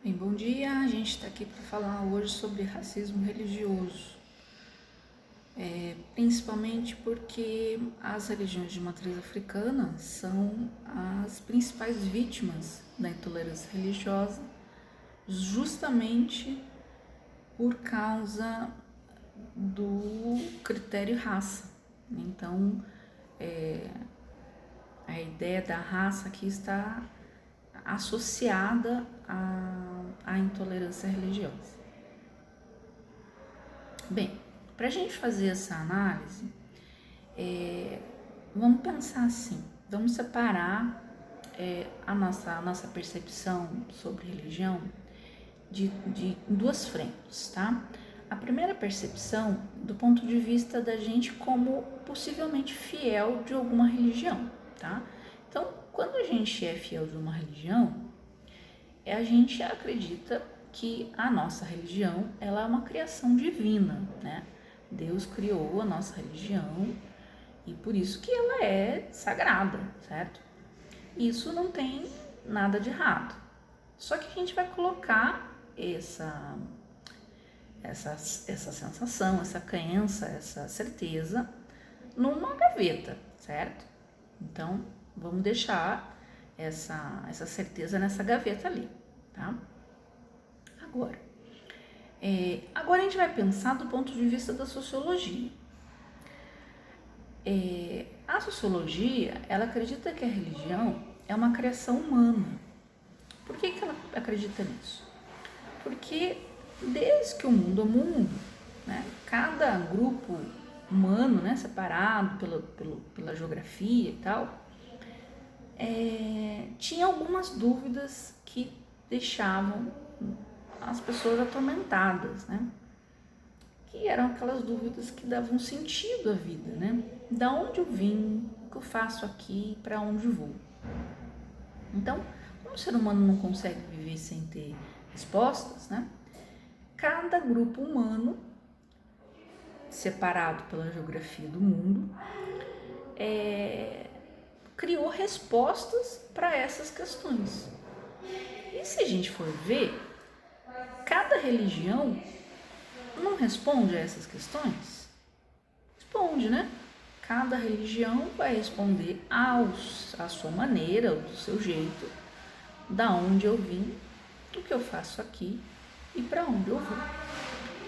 Bem, bom dia. A gente está aqui para falar hoje sobre racismo religioso, principalmente porque as religiões de matriz africana são as principais vítimas da intolerância religiosa, justamente por causa do critério raça. Então, a ideia da raça aqui está associada à intolerância religiosa. Bem, para a gente fazer essa análise, vamos pensar assim, vamos separar a nossa percepção sobre religião de duas frentes, tá? A primeira percepção do ponto de vista da gente como possivelmente fiel de alguma religião, tá? Então, quando a gente é fiel de uma religião, a gente acredita que a nossa religião ela é uma criação divina, né? Deus criou a nossa religião e por isso que ela é sagrada, certo? Isso não tem nada de errado. Só que a gente vai colocar essa sensação, essa crença, essa certeza numa gaveta, certo? Então, vamos deixar essa certeza nessa gaveta ali, tá? Agora a gente vai pensar do ponto de vista da sociologia. A sociologia, ela acredita que a religião é uma criação humana. Por que ela acredita nisso? Porque desde que o mundo é mundo, né, cada grupo humano, né, separado pela geografia e tal, tinha algumas dúvidas que deixavam as pessoas atormentadas, né? Que eram aquelas dúvidas que davam sentido à vida, né? Da onde eu vim, o que eu faço aqui, para onde vou. Então, como o ser humano não consegue viver sem ter respostas, né? Cada grupo humano, separado pela geografia do mundo, criou respostas para essas questões. E se a gente for ver, cada religião não responde a essas questões? Responde, né? Cada religião vai responder à sua maneira, do seu jeito, da onde eu vim, o que eu faço aqui e para onde eu vou.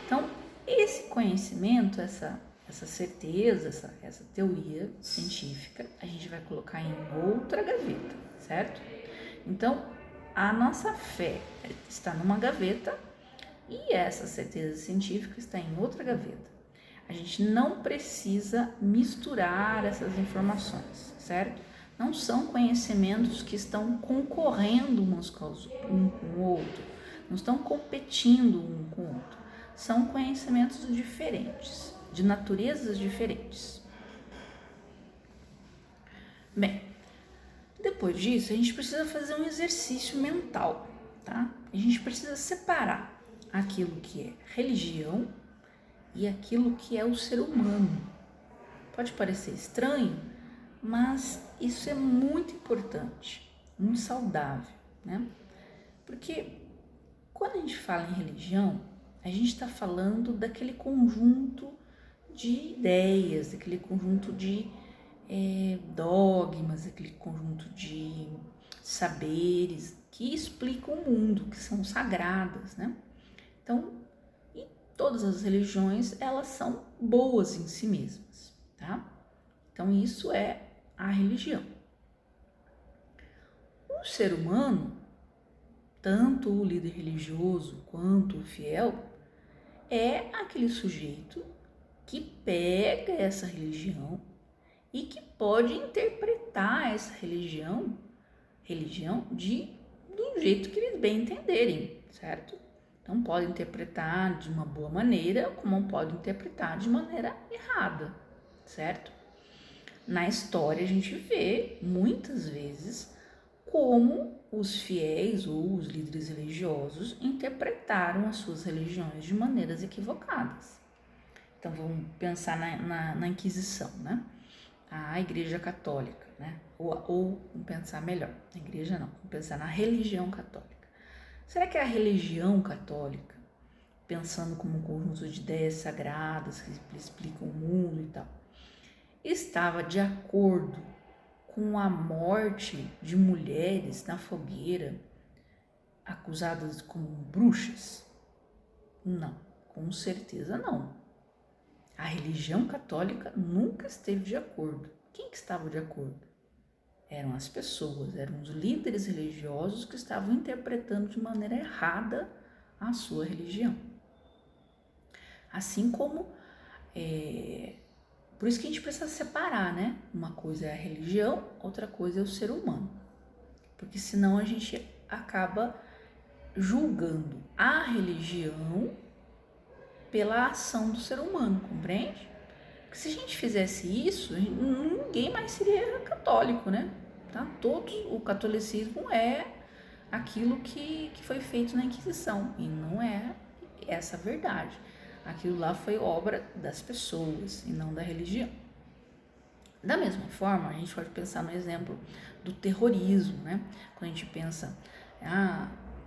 Então, esse conhecimento, essa certeza, essa teoria científica, a gente vai colocar em outra gaveta, certo? Então, a nossa fé está numa gaveta e essa certeza científica está em outra gaveta. A gente não precisa misturar essas informações, certo? Não são conhecimentos que estão concorrendo um com o outro, não estão competindo um com o outro. São conhecimentos diferentes, de naturezas diferentes. Bem, depois disso, a gente precisa fazer um exercício mental, tá? A gente precisa separar aquilo que é religião e aquilo que é o ser humano. Pode parecer estranho, mas isso é muito importante, muito saudável, né? Porque quando a gente fala em religião, a gente está falando daquele conjunto de ideias, daquele conjunto de dogmas, aquele conjunto de saberes que explicam o mundo, que são sagradas, né? Então, e todas as religiões, elas são boas em si mesmas, tá? Então, isso é a religião. O ser humano, tanto o líder religioso quanto o fiel, é aquele sujeito que pega essa religião e que pode interpretar essa religião do jeito que eles bem entenderem, certo? Então pode interpretar de uma boa maneira, como pode interpretar de maneira errada, certo? Na história a gente vê muitas vezes como os fiéis ou os líderes religiosos interpretaram as suas religiões de maneiras equivocadas. Então vamos pensar na Inquisição, né? A Igreja Católica, né? Ou vamos pensar melhor, na igreja não, vamos pensar na religião católica. Será que a religião católica, pensando como um conjunto de ideias sagradas que explicam o mundo e tal, estava de acordo com a morte de mulheres na fogueira acusadas como bruxas? Não, com certeza não. A religião católica nunca esteve de acordo. Quem que estava de acordo? Eram as pessoas, eram os líderes religiosos que estavam interpretando de maneira errada a sua religião. Assim como, por isso que a gente precisa separar, né? Uma coisa é a religião, outra coisa é o ser humano. Porque senão a gente acaba julgando a religião pela ação do ser humano, compreende? Porque se a gente fizesse isso, ninguém mais seria católico, né? Tá? O catolicismo é aquilo que foi feito na Inquisição, e não é essa a verdade. Aquilo lá foi obra das pessoas e não da religião. Da mesma forma, a gente pode pensar no exemplo do terrorismo, né? Quando a gente pensa,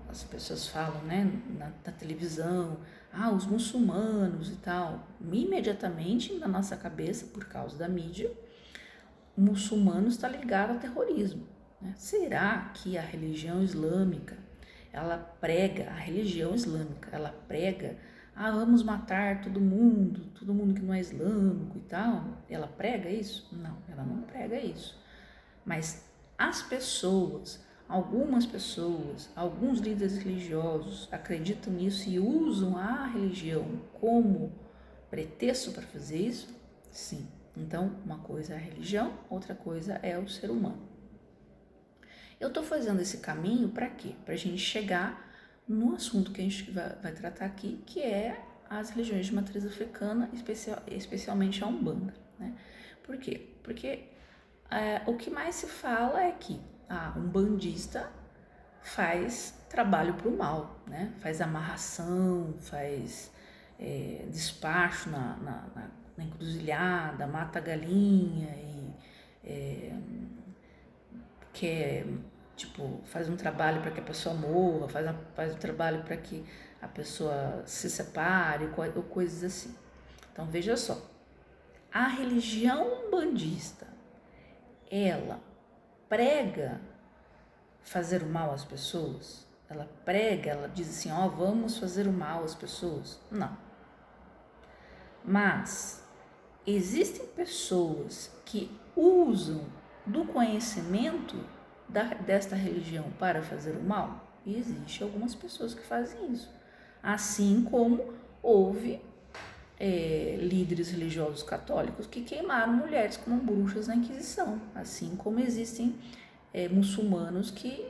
as pessoas falam, né, na televisão, os muçulmanos e tal, imediatamente na nossa cabeça, por causa da mídia, o muçulmano está ligado ao terrorismo, né? Será que a religião islâmica, a religião islâmica, ela prega, vamos matar todo mundo que não é islâmico e tal? Ela prega isso? Não, ela não prega isso. Mas as pessoas, alguns líderes religiosos acreditam nisso e usam a religião como pretexto para fazer isso? Sim. Então, uma coisa é a religião, outra coisa é o ser humano. Eu estou fazendo esse caminho para quê? Para a gente chegar no assunto que a gente vai tratar aqui, que é as religiões de matriz africana, especialmente a Umbanda, né? Por quê? Porque o que mais se fala é que a umbandista faz trabalho para o mal, né? Faz amarração, faz despacho na encruzilhada, mata a galinha e quer, faz um trabalho para que a pessoa morra, faz um trabalho para que a pessoa se separe, ou coisas assim. Então veja só, a religião umbandista, ela prega fazer o mal às pessoas? Ela diz assim, vamos fazer o mal às pessoas? Não. Mas existem pessoas que usam do conhecimento desta religião para fazer o mal? E existem algumas pessoas que fazem isso. Assim como houve líderes religiosos católicos que queimaram mulheres como bruxas na Inquisição. Assim como existem muçulmanos que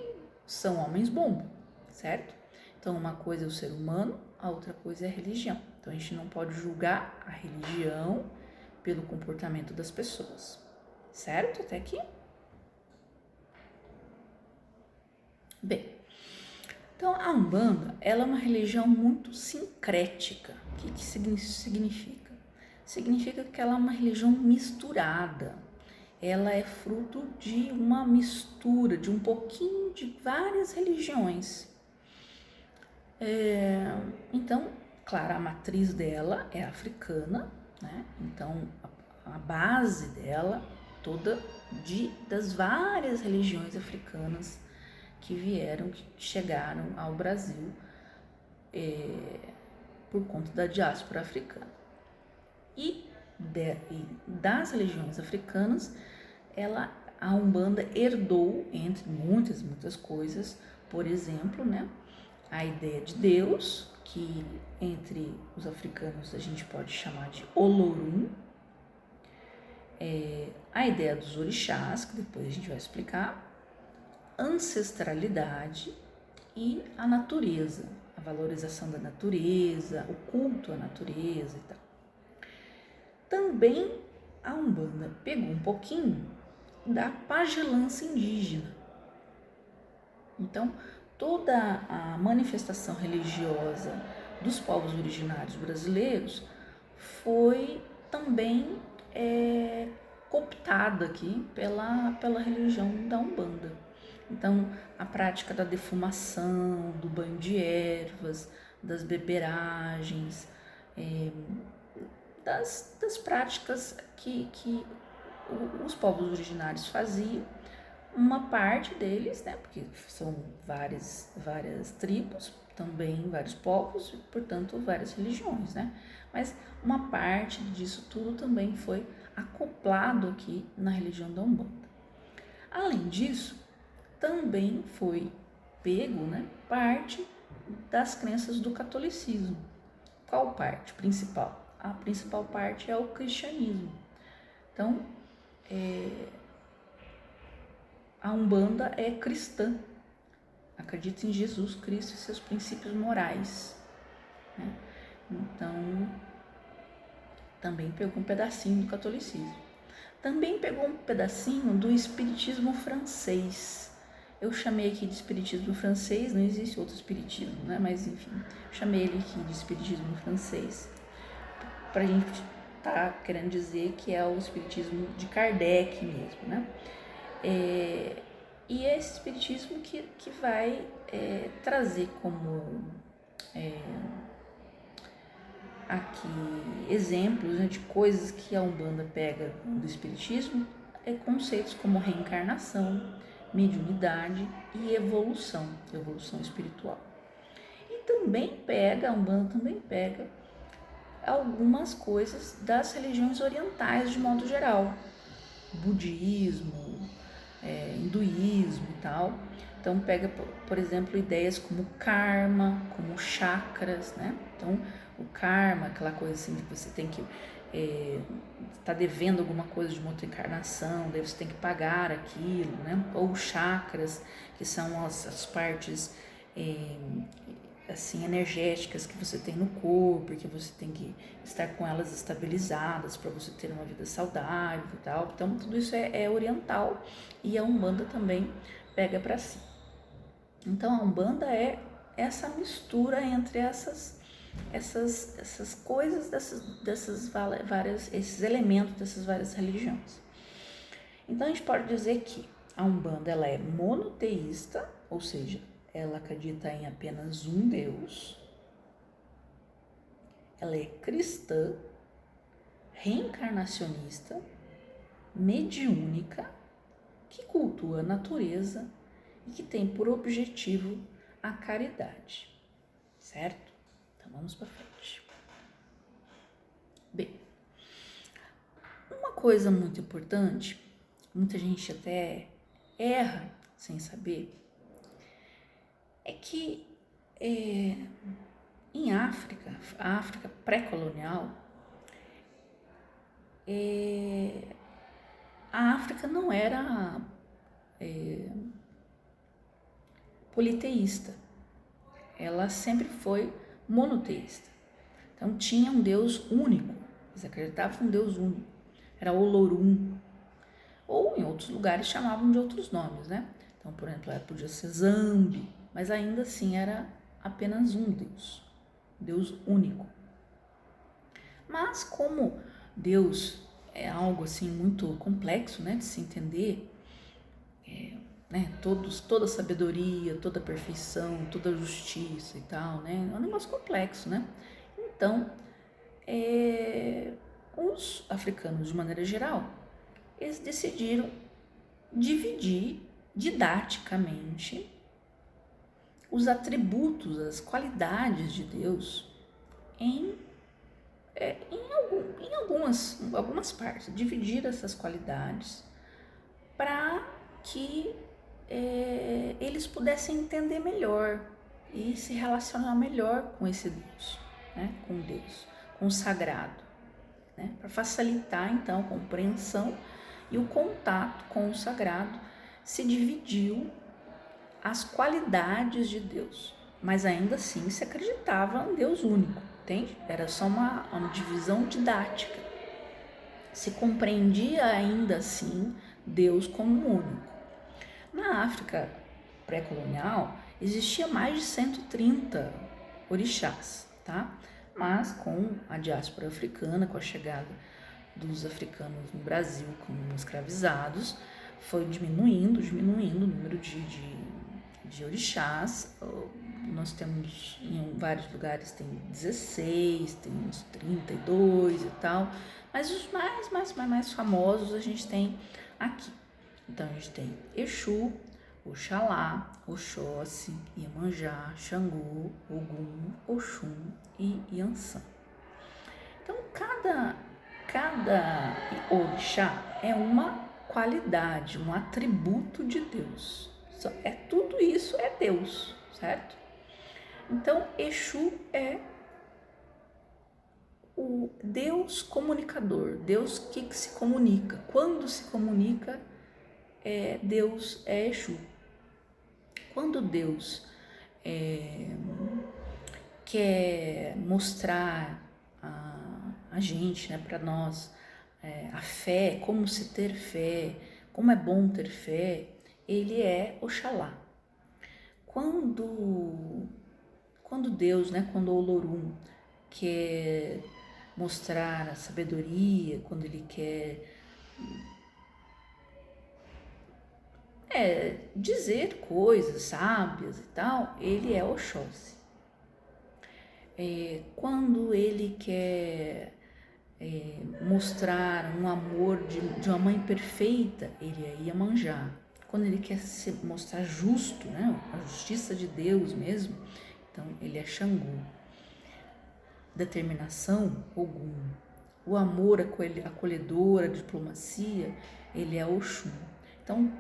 são homens bomba, certo? Então, uma coisa é o ser humano, a outra coisa é a religião. Então, a gente não pode julgar a religião pelo comportamento das pessoas, certo? Até aqui? Bem, então a Umbanda, ela é uma religião muito sincrética. O que significa? Significa que ela é uma religião misturada. Ela é fruto de uma mistura, de um pouquinho de várias religiões. Então, claro, a matriz dela é africana, né? Então, a base dela toda das várias religiões africanas que chegaram ao Brasil por conta da diáspora africana. E das religiões africanas, a Umbanda herdou, entre muitas coisas, por exemplo, né, a ideia de Deus, que entre os africanos a gente pode chamar de Olorum, a ideia dos orixás, que depois a gente vai explicar, ancestralidade e a natureza, a valorização da natureza, o culto à natureza e tal. Também a Umbanda pegou um pouquinho da pagelança indígena. Então, toda a manifestação religiosa dos povos originários brasileiros foi também cooptada aqui pela religião da Umbanda. Então, a prática da defumação, do banho de ervas, das beberagens, das práticas que os povos originários faziam, uma parte deles, né, porque são várias tribos, também vários povos, e, portanto, várias religiões, né, mas uma parte disso tudo também foi acoplado aqui na religião da Umbanda. Além disso, também foi pego, né, parte das crenças do catolicismo. Qual parte principal? A principal parte é o cristianismo. Então, a Umbanda é cristã, acredita em Jesus Cristo e seus princípios morais, né? Então, também pegou um pedacinho do catolicismo. Também pegou um pedacinho do espiritismo francês. Eu chamei aqui de espiritismo francês, não existe outro espiritismo, né? Mas enfim, chamei ele aqui de espiritismo francês, para a gente tá querendo dizer que é o espiritismo de Kardec mesmo, né? E é esse espiritismo que vai trazer como aqui exemplos, né, de coisas que a Umbanda pega do espiritismo, conceitos como reencarnação, mediunidade e evolução espiritual. E também a Umbanda também pega algumas coisas das religiões orientais de modo geral, budismo, hinduísmo e tal. Então pega, por exemplo, ideias como karma, como chakras, né? Então o karma, aquela coisa assim que você tem que tá devendo alguma coisa de uma outra encarnação, daí você tem que pagar aquilo, né? Ou chakras, que são as partes assim energéticas que você tem no corpo, que você tem que estar com elas estabilizadas para você ter uma vida saudável e tal. Então tudo isso é oriental e a Umbanda também pega para si. Então a Umbanda é essa mistura entre essas coisas, esses elementos dessas várias religiões. Então a gente pode dizer que a Umbanda ela é monoteísta, ou seja, ela acredita em apenas um Deus. Ela é cristã, reencarnacionista, mediúnica, que cultua a natureza e que tem por objetivo a caridade. Certo? Então vamos para frente. Bem, uma coisa muito importante, muita gente até erra sem saber, é que em África, a África pré-colonial, a África não era politeísta, ela sempre foi monoteísta. Então tinha um Deus único, eles acreditavam em um Deus único, era Olorum, ou em outros lugares chamavam de outros nomes, né? Então, por exemplo, podia ser Zambi, mas ainda assim era apenas um Deus único. Mas como Deus é algo assim muito complexo, né, de se entender, né, toda a sabedoria, toda a perfeição, toda a justiça e tal, né, é um negócio complexo, né? Então, os africanos, de maneira geral, eles decidiram dividir didaticamente os atributos, as qualidades de Deus em algumas partes, dividir essas qualidades para que eles pudessem entender melhor e se relacionar melhor com esse Deus, né? Com Deus, com o sagrado, né? Para facilitar então a compreensão e o contato com o sagrado, se dividiu as qualidades de Deus, mas ainda assim se acreditava em Deus único, entende? Era só uma divisão didática. Se compreendia ainda assim Deus como único. Na África pré-colonial existia mais de 130 orixás, tá? Mas com a diáspora africana, com a chegada dos africanos no Brasil como escravizados, foi diminuindo o número de orixás. Nós temos, em vários lugares tem 16, tem uns 32 e tal, mas os mais famosos a gente tem aqui. Então a gente tem Exu, Oxalá, Oxóssi, Iemanjá, Xangô, Ogum, Oxum e Iansã. Então cada orixá é uma qualidade, um atributo de Deus. Tudo isso é Deus, certo? Então Exu é o Deus comunicador, Deus que se comunica. Quando se comunica, Deus é Exu. Quando Deus quer mostrar a gente, né, para nós, a fé, como se ter fé, como é bom ter fé, ele é Oxalá. Quando Deus, né, quando o Olorum quer mostrar a sabedoria, quando ele quer dizer coisas sábias e tal, ele é Oxóssi. Quando ele quer mostrar um amor de uma mãe perfeita, ele é Iemanjá. Quando ele quer se mostrar justo, né, a justiça de Deus mesmo, então ele é Xangô. Determinação, Ogum. O amor acolhedor, a diplomacia, ele é Oxum. Então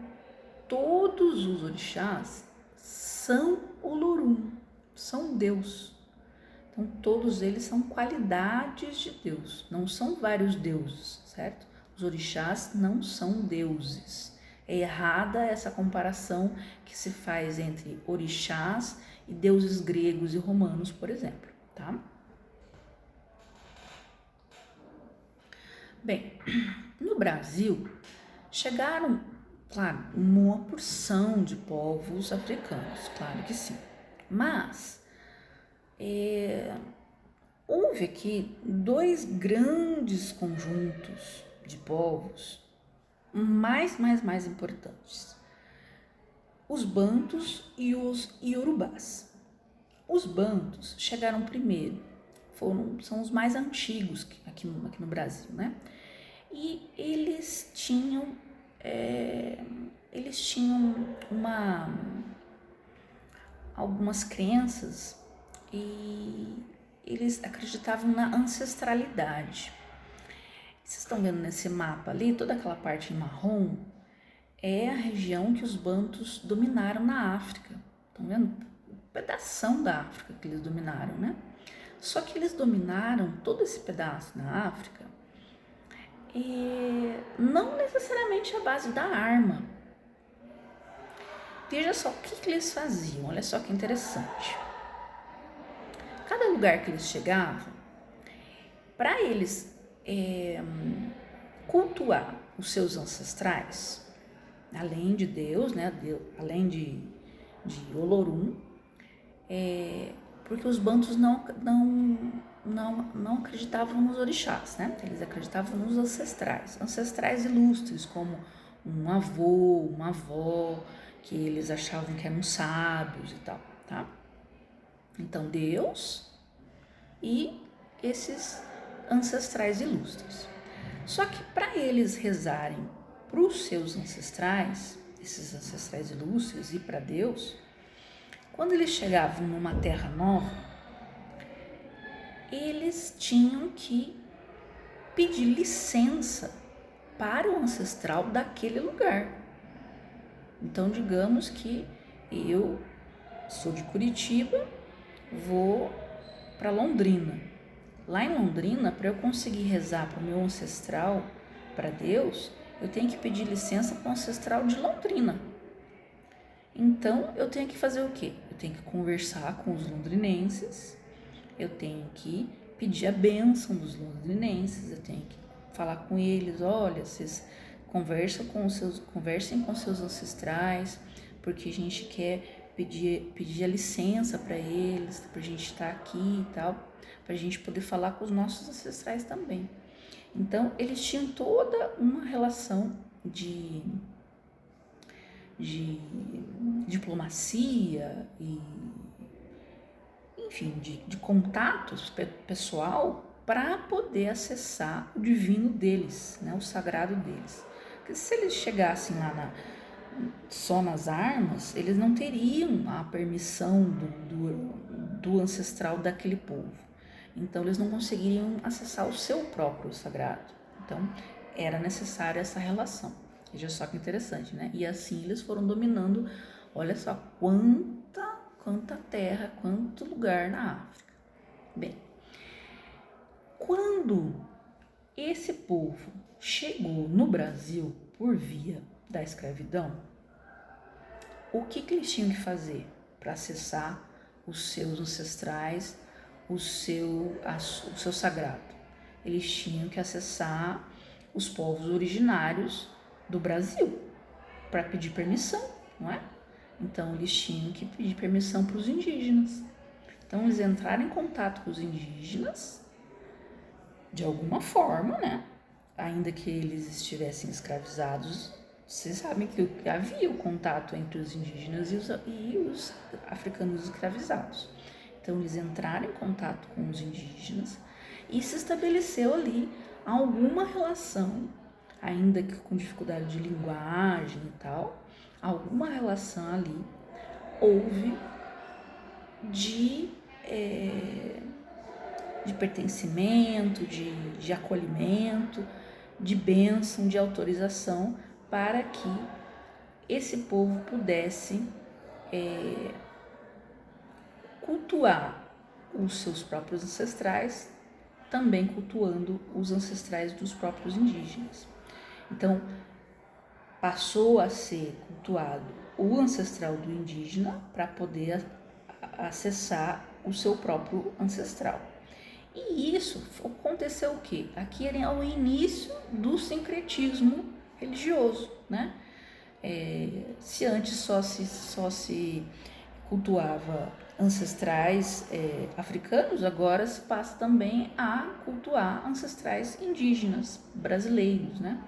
todos os orixás são Olorum, são Deus. Então todos eles são qualidades de Deus, não são vários deuses, certo? Os orixás não são deuses. É errada essa comparação que se faz entre orixás e deuses gregos e romanos, por exemplo, tá? Bem, no Brasil chegaram, claro, uma porção de povos africanos, claro que sim, mas houve aqui dois grandes conjuntos de povos mais importantes: os bantus e os iorubás. Os bantus chegaram primeiro, são os mais antigos aqui no Brasil, né? E eles tinham algumas crenças e eles acreditavam na ancestralidade. Vocês estão vendo nesse mapa ali, toda aquela parte em marrom é a região que os bantus dominaram na África. Estão vendo? Um pedação da África que eles dominaram, né? Só que eles dominaram todo esse pedaço na África e não necessariamente à base da arma. Veja só o que eles faziam, olha só que interessante. Cada lugar que eles chegavam, para eles cultuar os seus ancestrais, além de Deus, né, além de Olorum, porque os bantus não acreditavam nos orixás, né? Eles acreditavam nos ancestrais ilustres, como um avô, uma avó, que eles achavam que eram sábios e tal, tá? Então, Deus e esses ancestrais ilustres. Só que para eles rezarem para os seus ancestrais, esses ancestrais ilustres, e para Deus, quando eles chegavam numa terra nova, eles tinham que pedir licença para o ancestral daquele lugar. Então, digamos que eu sou de Curitiba, vou para Londrina. Lá em Londrina, para eu conseguir rezar para o meu ancestral, para Deus, eu tenho que pedir licença para o ancestral de Londrina. Então, eu tenho que fazer o quê? Eu tenho que conversar com os londrinenses, eu tenho que pedir a bênção dos londrinenses, eu tenho que falar com eles: olha, vocês conversem com seus ancestrais, porque a gente quer pedir a licença para eles, para a gente estar aqui e tal, para a gente poder falar com os nossos ancestrais também. Então, eles tinham toda uma relação de de diplomacia e, enfim, de contatos pessoal para poder acessar o divino deles, né, o sagrado deles. Porque se eles chegassem lá só nas armas, eles não teriam a permissão do ancestral daquele povo. Então, eles não conseguiriam acessar o seu próprio sagrado. Então, era necessária essa relação. Veja só que interessante, né? E assim eles foram dominando, olha só, quanta terra, quanto lugar na África. Bem, quando esse povo chegou no Brasil por via da escravidão, o que eles tinham que fazer para acessar os seus ancestrais, o seu sagrado? Eles tinham que acessar os povos originários do Brasil para pedir permissão, não é? Então eles tinham que pedir permissão para os indígenas. Então eles entraram em contato com os indígenas de alguma forma, né? Ainda que eles estivessem escravizados, vocês sabem que havia o contato entre os indígenas e os africanos escravizados. Então eles entraram em contato com os indígenas e se estabeleceu ali alguma relação, ainda que com dificuldade de linguagem e tal, alguma relação ali houve de pertencimento, de acolhimento, de bênção, de autorização para que esse povo pudesse cultuar os seus próprios ancestrais, também cultuando os ancestrais dos próprios indígenas. Então, passou a ser cultuado o ancestral do indígena para poder acessar o seu próprio ancestral. E isso aconteceu o quê? Aqui era o início do sincretismo religioso, né? Se antes só se cultuava ancestrais africanos, agora se passa também a cultuar ancestrais indígenas brasileiros, né?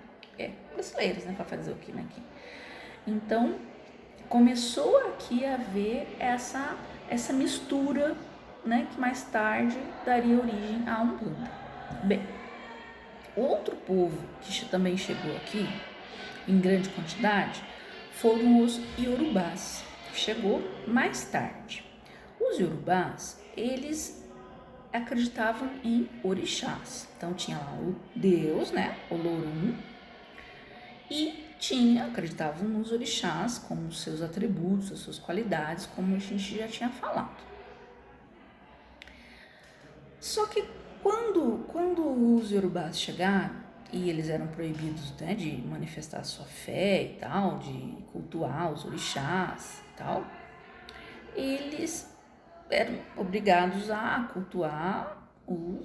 Brasileiros, né? Para fazer o quê, né? Aqui. Então, começou aqui a haver essa mistura, né? Que mais tarde daria origem à Umbanda. Bem, outro povo que também chegou aqui em grande quantidade foram os Iorubás, que chegou mais tarde. Os Iorubás, eles acreditavam em orixás. Então tinha lá o Deus, né, Olorum, e acreditavam nos orixás como seus atributos, as suas qualidades, como a gente já tinha falado. Só que quando os Iorubás chegaram, e eles eram proibidos, né, de manifestar sua fé e tal, de cultuar os orixás e tal, eles eram obrigados a cultuar o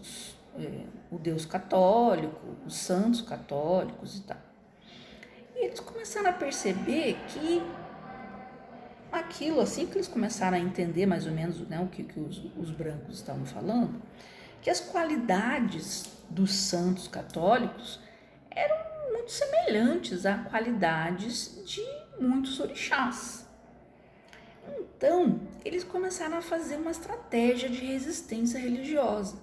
Deus católico, os santos católicos e tal. E eles começaram a perceber que aquilo, assim que eles começaram a entender mais ou menos, né, o que os brancos estavam falando, que as qualidades dos santos católicos eram muito semelhantes a qualidades de muitos orixás. Então, eles começaram a fazer uma estratégia de resistência religiosa.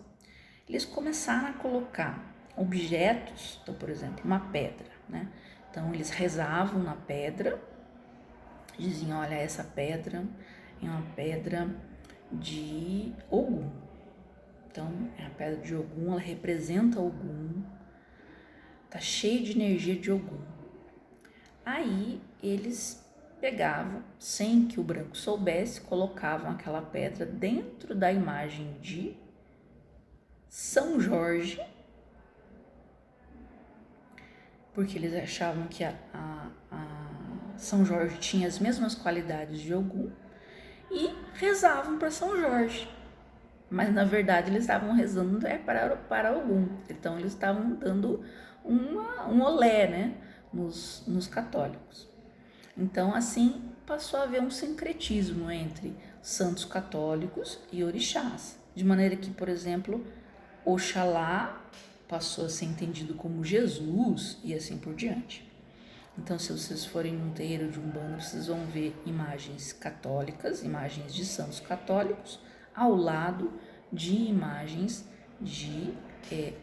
Eles começaram a colocar objetos, então, por exemplo, uma pedra, né? Então, eles rezavam na pedra, diziam, olha, essa pedra é uma pedra de Ogum. Então, a pedra de Ogum, ela representa Ogum, tá cheia de energia de Ogum. Aí, eles pegavam, sem que o branco soubesse, colocavam aquela pedra dentro da imagem de São Jorge, porque eles achavam que a São Jorge tinha as mesmas qualidades de Ogum, e rezavam para São Jorge. Mas na verdade eles estavam rezando para Ogum. Então eles estavam dando um olé, né, nos católicos. Então assim passou a haver um sincretismo entre santos católicos e orixás. De maneira que, por exemplo, Oxalá passou a ser entendido como Jesus e assim por diante. Então, se vocês forem num terreiro de Umbanda, vocês vão ver imagens católicas, imagens de santos católicos, ao lado de imagens de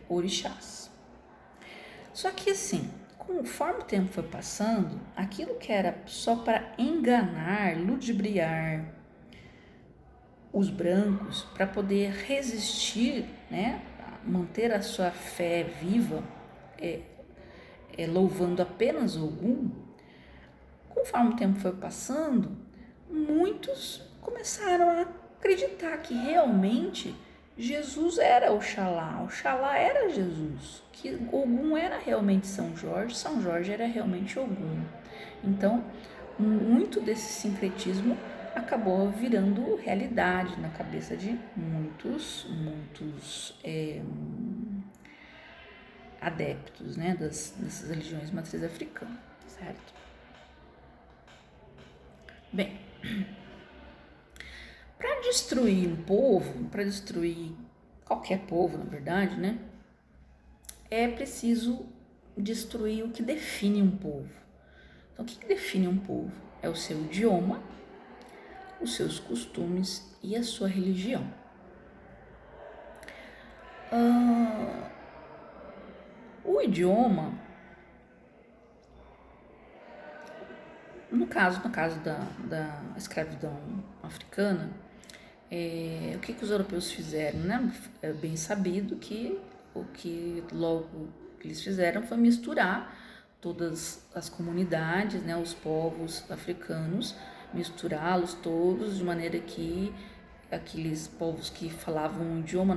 orixás. Só que assim, conforme o tempo foi passando, aquilo que era só para enganar, ludibriar os brancos, para poder resistir, né, manter a sua fé viva, louvando apenas Ogum, conforme o tempo foi passando, muitos começaram a acreditar que realmente Jesus era Oxalá era Jesus, que Ogum era realmente São Jorge era realmente Ogum. Então, muito desse sincretismo acabou virando realidade na cabeça de muitos adeptos, né, dessas religiões matriz africana, certo? Bem, para destruir um povo, para destruir qualquer povo, na verdade, né, é preciso destruir o que define um povo. Então, o que define um povo? É o seu idioma, os seus costumes e a sua religião. O idioma, no caso da escravidão africana, o que os europeus fizeram, né? É bem sabido que o que logo eles fizeram foi misturar todas as comunidades, né, os povos africanos, misturá-los todos de maneira que aqueles povos que falavam um idioma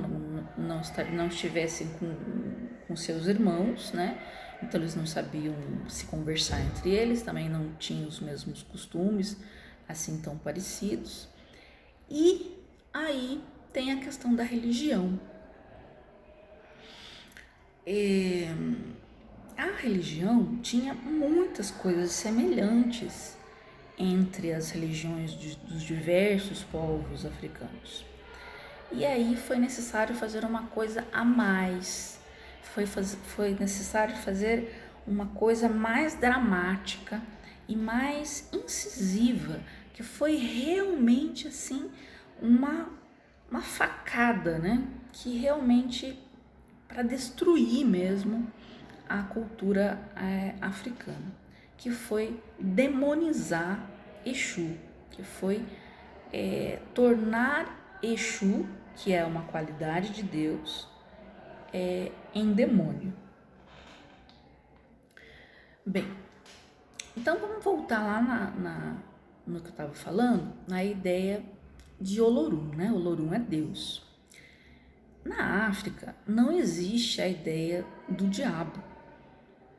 não estivessem com seus irmãos, né? Então eles não sabiam se conversar entre eles, também não tinham os mesmos costumes, assim tão parecidos. E aí tem a questão da religião. A religião tinha muitas coisas semelhantes entre as religiões dos diversos povos africanos. E aí foi necessário fazer uma coisa a mais, foi necessário fazer uma coisa mais dramática e mais incisiva, que foi realmente assim uma facada, né? Que realmente para destruir mesmo a cultura africana, que foi demonizar Exu, que foi tornar Exu, que é uma qualidade de Deus, em demônio. Bem, então vamos voltar lá no que eu estava falando, na ideia de Olorum, né? Olorum é Deus. Na África não existe a ideia do diabo,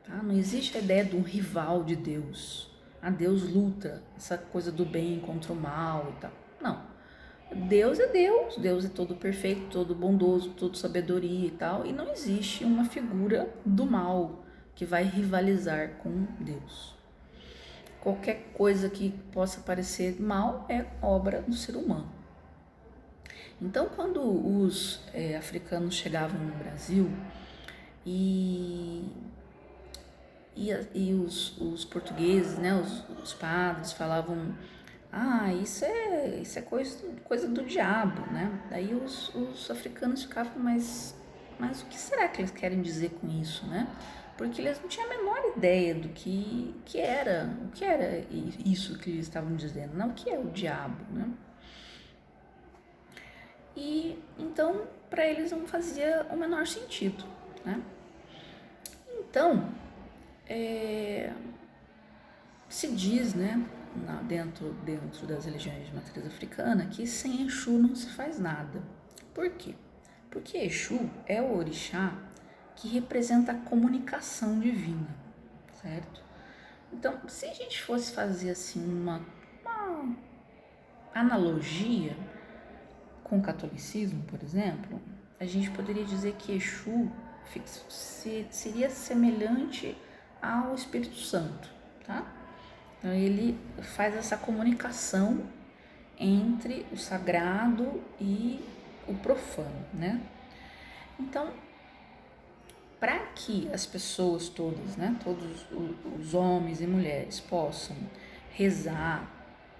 tá? Não existe a ideia de um rival de Deus. Deus luta, essa coisa do bem contra o mal e tal. Não. Deus é Deus, Deus é todo perfeito, todo bondoso, todo sabedoria e tal, e não existe uma figura do mal que vai rivalizar com Deus. Qualquer coisa que possa parecer mal é obra do ser humano. Então, quando os africanos chegavam no Brasil e os portugueses, né, os padres falavam, isso é coisa do diabo, né? Daí os africanos ficavam, mas o que será que eles querem dizer com isso, né? Porque eles não tinham a menor ideia do que era isso que eles estavam dizendo, não, o que é o diabo, né? E então para eles não fazia o menor sentido, né? Então se diz, né, dentro das religiões de matriz africana, que sem Exu não se faz nada. Por quê? Porque Exu é o orixá que representa a comunicação divina, certo? Então, se a gente fosse fazer assim uma analogia com o catolicismo, por exemplo, a gente poderia dizer que Exu seria semelhante ao Espírito Santo, tá? Então ele faz essa comunicação entre o sagrado e o profano, né? Então, para que as pessoas todas, né, todos os homens e mulheres possam rezar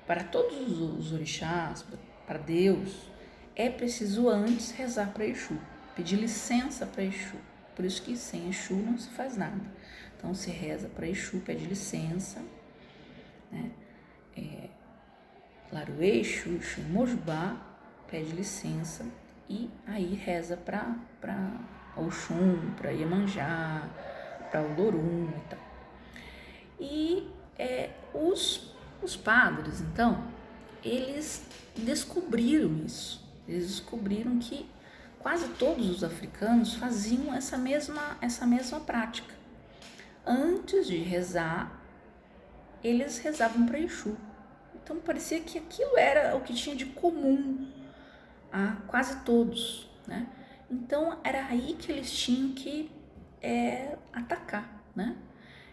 para todos os orixás, para Deus, é preciso antes rezar para Exu, pedir licença para Exu. Por isso que sem Exu não se faz nada. Então se reza para Exu, pede licença, né? Laruê, Exu, Exu Mojubá, pede licença e aí reza para Oxum, para Iemanjá, para Olorum e tal. E os padres, então, eles descobriram isso. Eles descobriram que quase todos os africanos faziam essa mesma prática. Antes de rezar, eles rezavam para Exu. Então parecia que aquilo era o que tinha de comum a quase todos, né? Então era aí que eles tinham que atacar, né?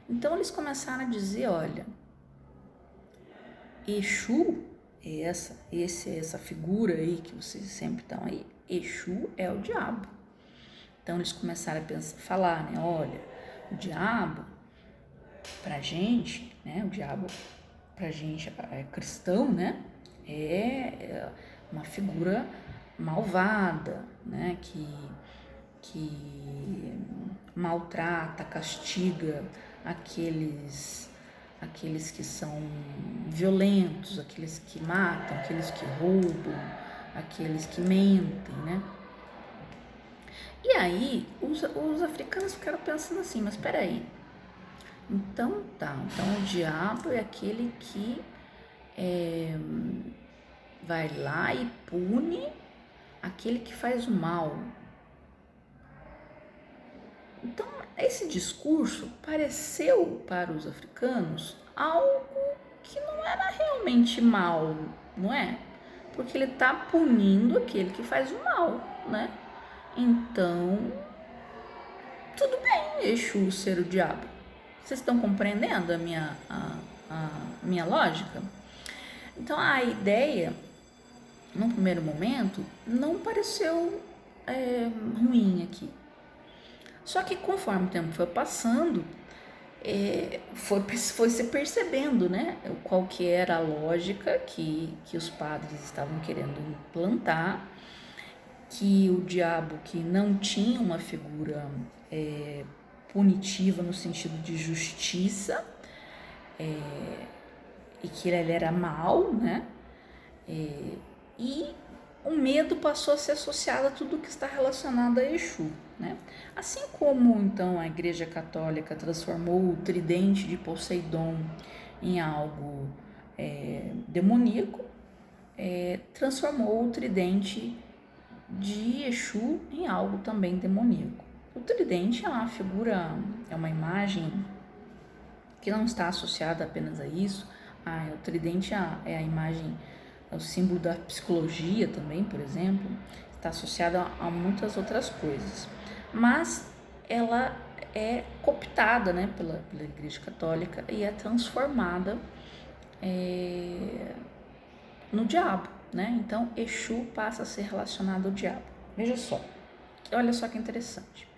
Então eles começaram a dizer, olha, Exu é essa figura aí que vocês sempre estão aí, Exu é o diabo. Então eles começaram a falar, né? Olha, o diabo pra gente, né? O diabo pra gente é cristão, né? É uma figura malvada, né? Que maltrata, castiga aqueles que são violentos, aqueles que matam, aqueles que roubam, aqueles que mentem, né? E aí os africanos ficaram pensando assim, mas peraí, então o diabo é aquele que vai lá e pune aquele que faz o mal. Então, esse discurso pareceu para os africanos algo que não era realmente mal, não é? Porque ele está punindo aquele que faz o mal, né? Então, tudo bem, Exu ser o diabo. Vocês estão compreendendo a minha lógica? Então, a ideia, num primeiro momento, não pareceu ruim aqui. Só que conforme o tempo foi passando, foi se percebendo, né, qual que era a lógica que os padres estavam querendo implantar, que o diabo que não tinha uma figura punitiva no sentido de justiça, e que ele era mau, né, e o medo passou a ser associado a tudo que está relacionado a Exu, né? Assim como então a Igreja Católica transformou o tridente de Poseidon em algo demoníaco, transformou o tridente de Exu em algo também demoníaco. O tridente é uma figura, é uma imagem que não está associada apenas a isso. O tridente é a imagem, é o símbolo da psicologia também, por exemplo, está associada a muitas outras coisas, mas ela é cooptada, né, pela Igreja Católica e é transformada no diabo, né? Então Exu passa a ser relacionado ao diabo. Veja só, olha só que interessante.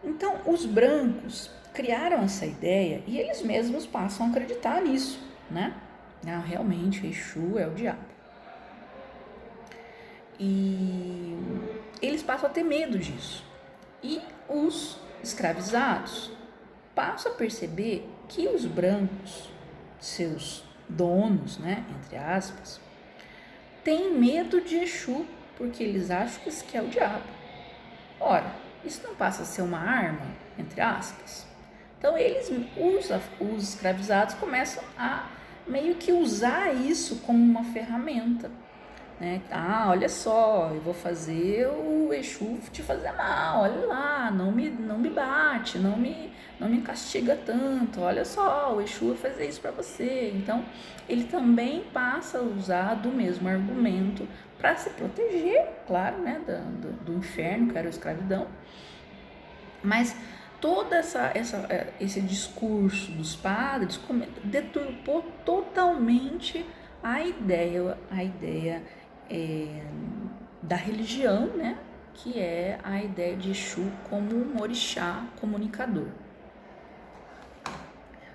Então os brancos criaram essa ideia e eles mesmos passam a acreditar nisso, né? Não, realmente Exu é o diabo. E eles passam a ter medo disso. E os escravizados passam a perceber que os brancos, seus donos, né, entre aspas, têm medo de Exu, porque eles acham que isso é o diabo. Ora, isso não passa a ser uma arma, entre aspas? Então os escravizados começam a meio que usar isso como uma ferramenta, né? Olha só, eu vou fazer o Exu te fazer mal, olha lá, não me bate, não me castiga tanto, olha só, o Exu vai fazer isso para você. Então, ele também passa a usar do mesmo argumento para se proteger, claro, né, do inferno, que era a escravidão. Mas todo esse discurso dos padres deturpou totalmente a ideia da religião, né, que é a ideia de Exu como um orixá comunicador.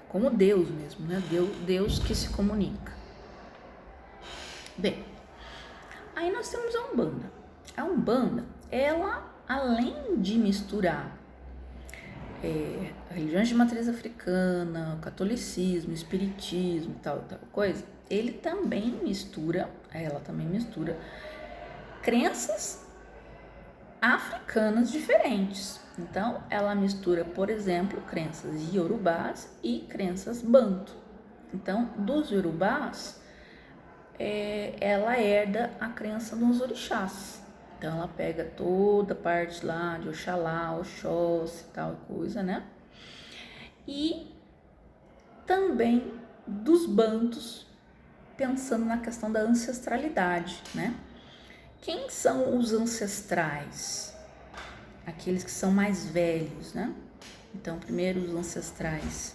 Como Deus mesmo, né? Deus que se comunica. Bem, aí nós temos a Umbanda. A Umbanda, ela, além de misturar religiões de matriz africana, catolicismo, espiritismo, tal coisa, ela também mistura crenças africanas diferentes. Então, ela mistura, por exemplo, crenças iorubás e crenças banto. Então, dos iorubás, ela herda a crença dos orixás. Então, ela pega toda a parte lá de Oxalá, Oxóssi, tal coisa, né? E também dos bantos, pensando na questão da ancestralidade, né? Quem são os ancestrais? Aqueles que são mais velhos, né? Então, primeiro os ancestrais